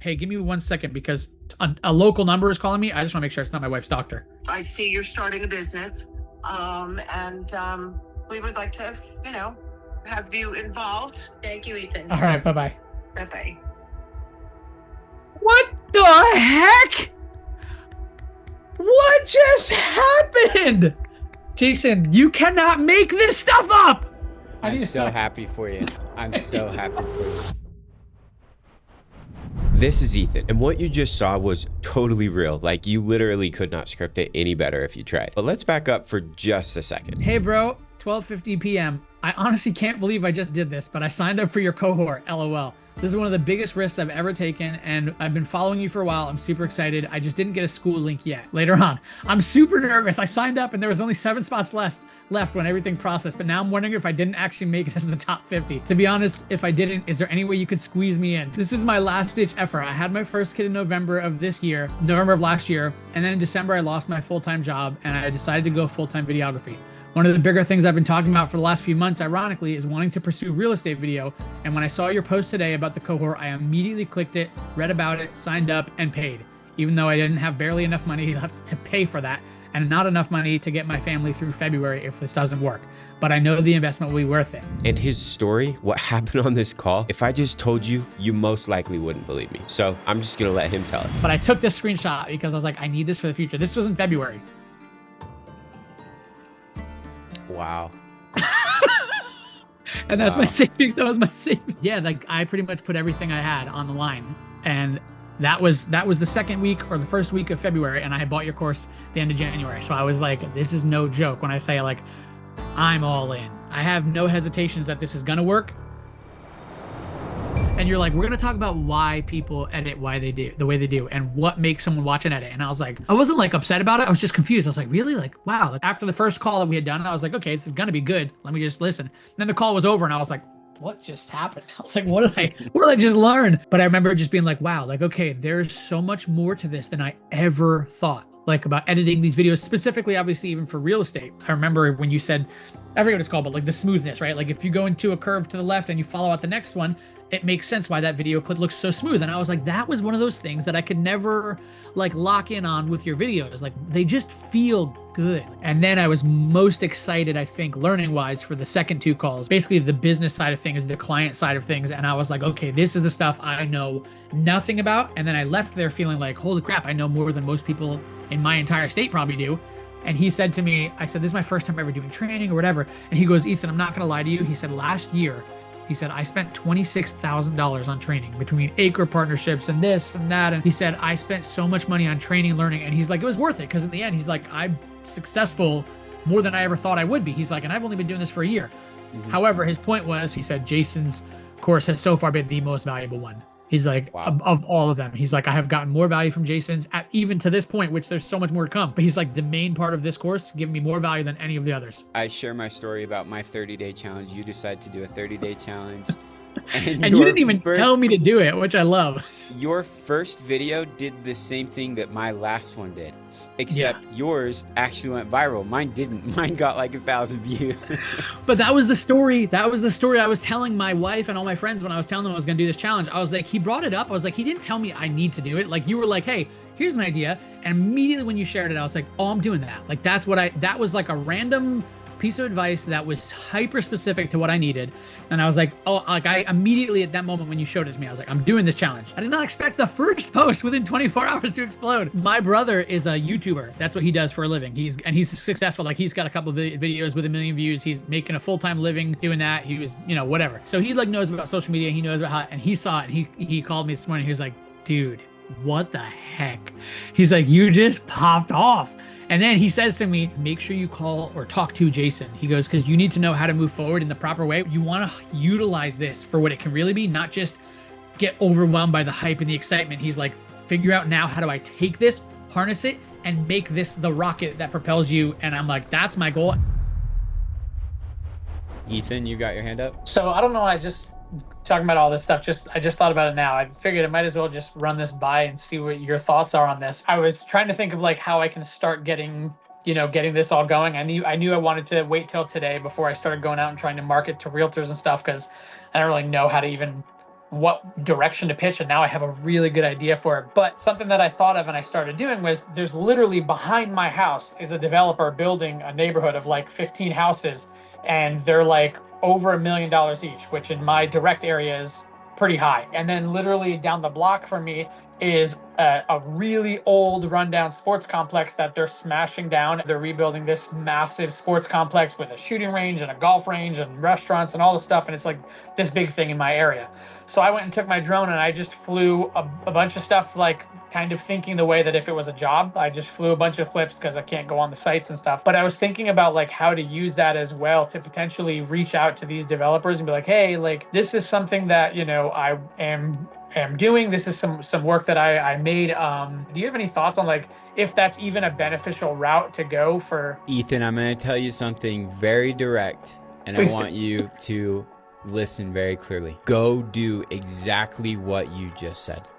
Hey, give me 1 second because a local number is calling me. I just want to make sure it's not my wife's doctor. I see you're starting a business, and we would like to, have you involved. Thank you, Ethan. All right, bye-bye. Bye-bye. What the heck? What just happened? Jason, you cannot make this stuff up. I'm so happy for you. I'm so happy for you. This is Ethan, and what you just saw was totally real. Like, you literally could not script it any better if you tried. But let's back up for just a second. Hey bro, 12:50 p.m. I honestly can't believe I just did this, but I signed up for your cohort, LOL. This is one of the biggest risks I've ever taken, and I've been following you for a while. I'm super excited. I just didn't get a school link yet. Later on, I'm super nervous. I signed up and there was only 7 spots left when everything processed, but now I'm wondering if I didn't actually make it as the top 50. To be honest, if I didn't, is there any way you could squeeze me in? This is my last ditch effort. I had my first kid in November of last year, and then in December I lost my full-time job and I decided to go full-time videography. One of the bigger things I've been talking about for the last few months, ironically, is wanting to pursue real estate video. And when I saw your post today about the cohort, I immediately clicked it, read about it, signed up, and paid, even though I didn't have barely enough money left to pay for that and not enough money to get my family through February if this doesn't work. But I know the investment will be worth it. And his story, what happened on this call, if I just told you, you most likely wouldn't believe me. So I'm just gonna let him tell it. But I took this screenshot because I was like, I need this for the future. This was in February. Wow. And that's my saving. That was my saving. Yeah, like I pretty much put everything I had on the line. And that was the second week or the first week of February, and I had bought your course the end of January. So I was like, this is no joke when I say like, I'm all in. I have no hesitations that this is gonna work. And you're like, we're gonna talk about why people edit the way they do and what makes someone watch an edit. And I was like, I wasn't like upset about it. I was just confused. I was like, really? Like, wow. Like after the first call that we had done, I was like, okay, it's gonna be good. Let me just listen. And then the call was over and I was like, what just happened? I was like, what did I just learn? But I remember just being like, wow, like, okay, there's so much more to this than I ever thought. Like about editing these videos, specifically, obviously, even for real estate. I remember when you said, I forget what it's called, but like the smoothness, right? Like if you go into a curve to the left and you follow out the next one, it makes sense why that video clip looks so smooth. And I was like, that was one of those things that I could never like lock in on with your videos. Like they just feel good. And then I was most excited, I think, learning wise for the second 2 calls, basically the business side of things, the client side of things. And I was like, okay, this is the stuff I know nothing about. And then I left there feeling like, holy crap, I know more than most people in my entire state probably do. And he said to me, I said, this is my first time ever doing training or whatever. And he goes, Ethan, I'm not gonna lie to you. He said, last year, he said, I spent $26,000 on training between acre partnerships and this and that. And he said, I spent so much money on training, learning. And he's like, it was worth it. Because in the end, he's like, I'm successful more than I ever thought I would be. He's like, and I've only been doing this for a year. However, his point was, he said, Jason's course has so far been the most valuable one. He's like, wow. of all of them, he's like, I have gotten more value from Jason's at even to this point, which there's so much more to come. But he's like, the main part of this course giving me more value than any of the others. I share my story about my 30-day challenge. You decide to do a 30-day challenge. And you didn't even tell me to do it, which I love. Your first video did the same thing that my last one did, except yours actually went viral. Mine didn't. Mine got like 1,000 views. But that was the story. That was the story I was telling my wife and all my friends when I was telling them I was going to do this challenge. I was like, he brought it up. I was like, he didn't tell me I need to do it. Like you were like, hey, here's an idea. And immediately when you shared it, I was like, oh, I'm doing that. Like that was like a random piece of advice that was hyper specific to what I needed. And I was like, oh, like I immediately at that moment when you showed it to me, I was like, I'm doing this challenge. I did not expect the first post within 24 hours to explode. My brother is a YouTuber. That's what he does for a living. He's successful. Like he's got a couple of videos with 1 million views. He's making a full-time living doing that. He was, whatever. So he like knows about social media. He knows about how, and he saw it. He called me this morning. He was like, dude, what the heck? He's like, you just popped off. And then he says to me, make sure you call or talk to Jason. He goes, because you need to know how to move forward in the proper way. You want to utilize this for what it can really be, not just get overwhelmed by the hype and the excitement. He's like, figure out now, how do I take this, harness it, and make this the rocket that propels you? And I'm like, that's my goal. Ethan, you got your hand up? So I don't know. I just talking about all this stuff. I just thought about it now. I figured I might as well just run this by and see what your thoughts are on this. I was trying to think of like how I can start getting this all going. I knew I wanted to wait till today before I started going out and trying to market to realtors and stuff, because I don't really know how to even what direction to pitch, and now I have a really good idea for it. But something that I thought of and I started doing was, there's literally behind my house is a developer building a neighborhood of like 15 houses, and they're like over $1 million each, which in my direct area is pretty high. And then literally down the block from me is a really old rundown sports complex that they're smashing down. They're rebuilding this massive sports complex with a shooting range and a golf range and restaurants and all this stuff. And it's like this big thing in my area. So I went and took my drone and I just flew a bunch of stuff, like kind of thinking the way that if it was a job, I just flew a bunch of clips because I can't go on the sites and stuff. But I was thinking about like how to use that as well to potentially reach out to these developers and be like, hey, like this is something that, you know, I am doing. This is some work that I made. Do you have any thoughts on like if that's even a beneficial route to go for? Ethan, I'm going to tell you something very direct, and I want you to listen very clearly. Go do exactly what you just said.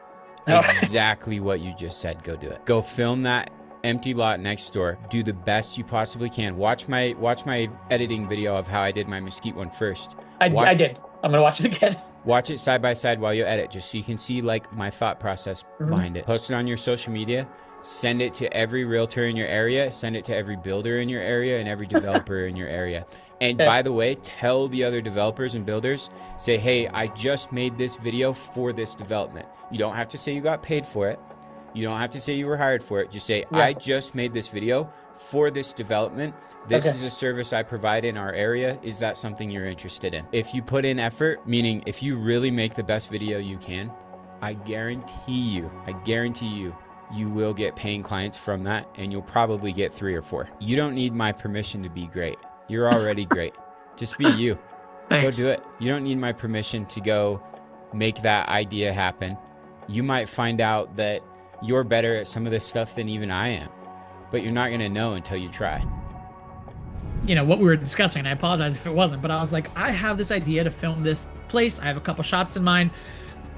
Exactly what you just said. Go do it. Go film that empty lot next door. Do the best you possibly can. Watch my editing video of how I did my mesquite one first. I did. I'm gonna watch it again. Watch it side by side while you edit, just so you can see like my thought process behind it. Post it on your social media. Send it to every realtor in your area. Send it to every builder in your area and every developer in your area. And by the way, tell the other developers and builders, say, hey, I just made this video for this development. You don't have to say you got paid for it. You don't have to say you were hired for it. Just say, I just made this video for this development. This is a service I provide in our area. Is that something you're interested in? If you put in effort, meaning if you really make the best video you can, I guarantee you, you will get paying clients from that, and you'll probably get 3 or 4. You don't need my permission to be great. You're already great. Just be you. Thanks. Go do it. You don't need my permission to go make that idea happen. You might find out that you're better at some of this stuff than even I am, but you're not going to know until you try. You know, what we were discussing, and I apologize if it wasn't, but I was like, I have this idea to film this place. I have a couple shots in mind,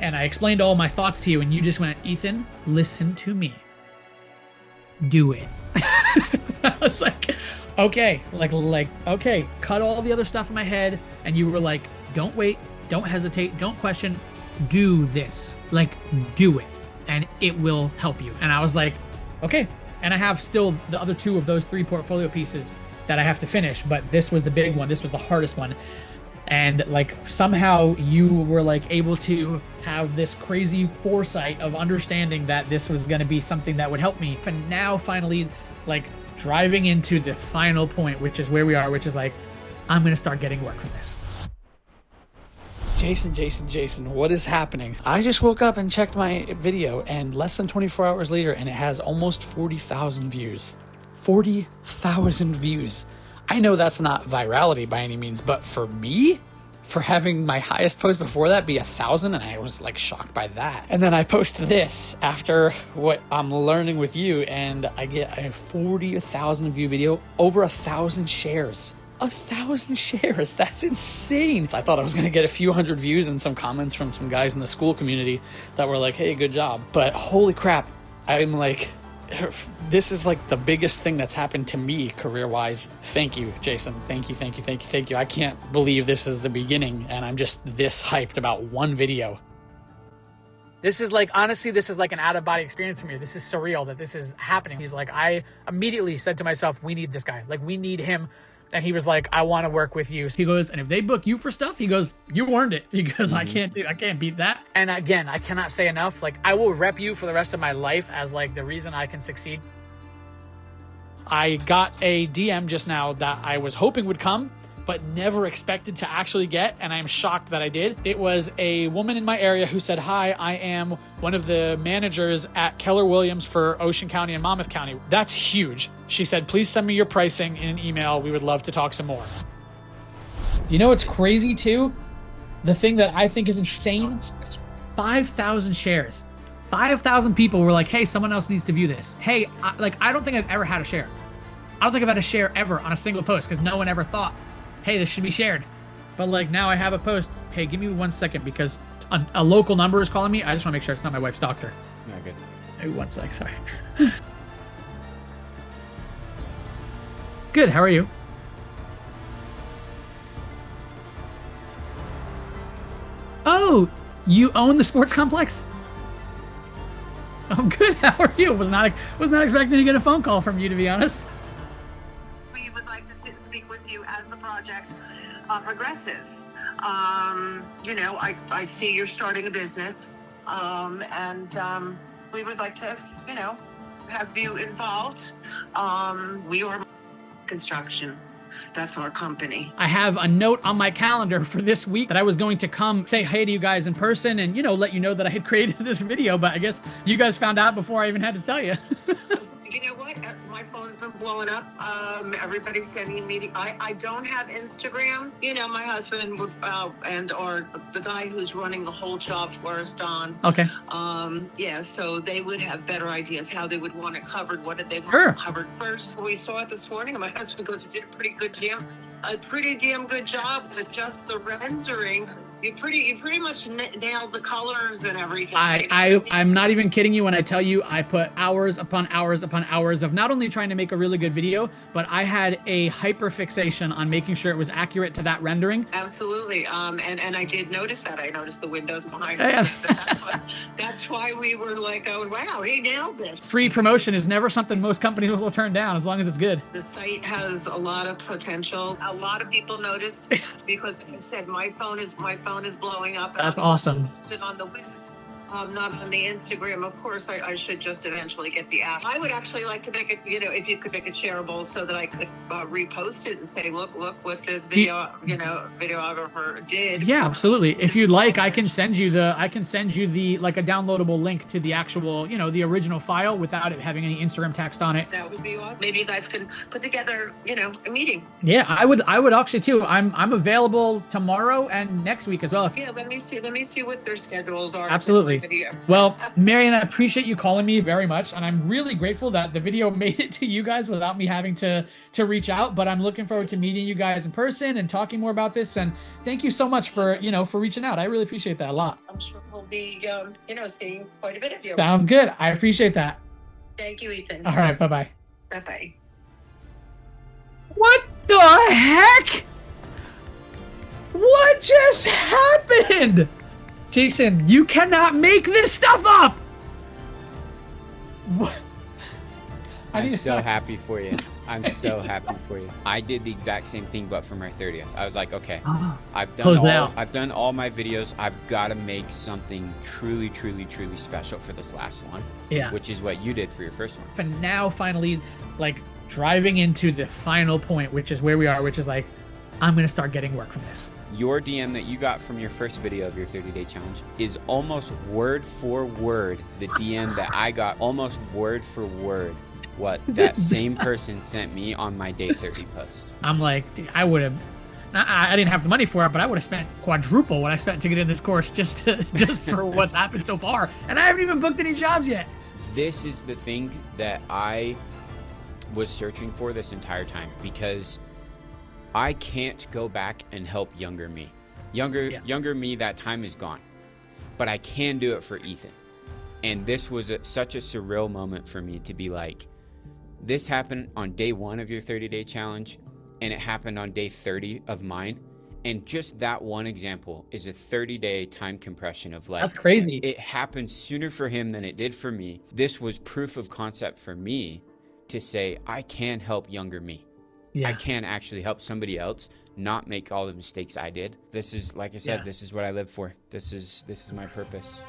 and I explained all my thoughts to you, and you just went, Ethan, listen to me. Do it. I was like, okay, okay, cut all the other stuff in my head. And you were like, don't wait, don't hesitate, don't question, do this. Like, do it, and it will help you. And I was like, okay. And I have still the other 2 of those 3 portfolio pieces that I have to finish, but this was the big one. This was the hardest one. And like somehow you were like able to have this crazy foresight of understanding that this was going to be something that would help me. And now finally, like driving into the final point, which is where we are, which is like, I'm going to start getting work from this. Jason, what is happening? I just woke up and checked my video, and less than 24 hours later, and it has almost 40,000 views. 40,000 views. I know that's not virality by any means, but for me, for having my highest post before that be 1,000, and I was like shocked by that. And then I post this after what I'm learning with you, and I get a 40,000 view video, over 1,000 shares. 1,000 shares. That's insane. I thought I was going to get a few hundred views and some comments from some guys in the school community that were like, hey, good job. But holy crap, I'm like, this is like the biggest thing that's happened to me career-wise. Thank you, Jason. Thank you. I can't believe this is the beginning, and I'm just this hyped about one video. This is like, honestly, this is like an out-of-body experience for me. This is surreal that this is happening. He's like, I immediately said to myself, we need this guy. Like, we need him. And he was like, I want to work with you. He goes, and if they book you for stuff, he goes, you earned it. Because I can't beat that. And again, I cannot say enough. Like, I will rep you for the rest of my life as like the reason I can succeed. I got a DM just now that I was hoping would come, but never expected to actually get, and I'm shocked that I did. It was a woman in my area who said, hi, I am one of the managers at Keller Williams for Ocean County and Monmouth County. That's huge. She said, please send me your pricing in an email. We would love to talk some more. You know what's crazy too? The thing that I think is insane, 5,000 shares. 5,000 people were like, hey, someone else needs to view this. Hey, I don't think I've ever had a share. I don't think I've had a share ever on a single post because no one ever thought, hey, this should be shared. But like now I have a post. Hey, give me 1 second because a local number is calling me. I just want to make sure it's not my wife's doctor. No, good. Maybe 1 sec, sorry. Good, how are you? Oh, You own the sports complex? I'm good. How are you? Was not expecting to get a phone call from you, to be honest. We would like to sit and speak with you as the project progresses. You know, I see you're starting a business, and we would like to, you know, have you involved. We are construction. That's our company. I have a note on my calendar for this week that I was going to come say hey to you guys in person and, you know, let you know that I had created this video, but I guess you guys found out before I even had to tell you. You know what? My phone's been blowing up. Everybody's sending me I don't have Instagram. You know, my husband would, or the guy who's running the whole job for us, Don. Okay. Yeah, so they would have better ideas how they would want it covered. What did they want Sure. covered first? We saw it this morning, and my husband goes, "You did a pretty damn good job with just the rendering. You pretty much nailed the colors and everything." I'm not even kidding you when I tell you I put hours upon hours upon hours of not only trying to make a really good video, but I had a hyper fixation on making sure it was accurate to that rendering. Absolutely. And I did notice that. I noticed the windows behind Yeah. it. That's why we were like, oh, wow, he nailed this. Free promotion is never something most companies will turn down as long as it's good. The site has a lot of potential. A lot of people noticed because like I said, my phone is blowing up. That's awesome. On the Wiz, not on the Instagram. Of course, I should just eventually get the app. I would actually like to make it, you know, if you could make it shareable so that I could repost it and say, look what this video, you know, videographer did. Yeah, absolutely. If you'd like, I can send you the like a downloadable link to the actual, you know, the original file without it having any Instagram text on it. That would be awesome. Maybe you guys can put together, you know, a meeting. Yeah, I would actually too. I'm available tomorrow and next week as well. Yeah, let me see what their schedules are. Absolutely. Well, Marion, I appreciate you calling me very much, and I'm really grateful that the video made it to you guys without me having to reach out. But I'm looking forward to meeting you guys in person and talking more about this. And thank you so much for reaching out. I really appreciate that a lot. I'm sure we'll be, you know, seeing quite a bit of you. Sound good. I appreciate that. Thank you, Ethan. All right. Bye-bye. Bye-bye. What the heck? What just happened? Jason, you cannot make this stuff up! What? I'm so happy for you. I'm so happy for you. I did the exact same thing, but for my 30th. I was like, okay, I've done all my videos. I've got to make something truly, truly, truly special for this last one. Yeah. Which is what you did for your first one. And now finally, like, driving into the final point, which is where we are, which is like, I'm going to start getting work from this. Your DM that you got from your first video of your 30-day challenge is almost word for word the DM that I got, almost word for word what that same person sent me on my day 30 post. I'm like, dude, I didn't have the money for it, but I would have spent quadruple what I spent to get in this course just for what's happened so far. And I haven't even booked any jobs yet. This is the thing that I was searching for this entire time, because I can't go back and help younger me. Younger me, that time is gone. But I can do it for Ethan. And this was such a surreal moment for me to be like, this happened on day 1 of your 30-day challenge, and it happened on day 30 of mine. And just that one example is a 30-day time compression of like, that's crazy. It happened sooner for him than it did for me. This was proof of concept for me to say, I can help younger me. Yeah. I can actually help somebody else not make all the mistakes I did. This is, like I said, this is what I live for. This is my purpose.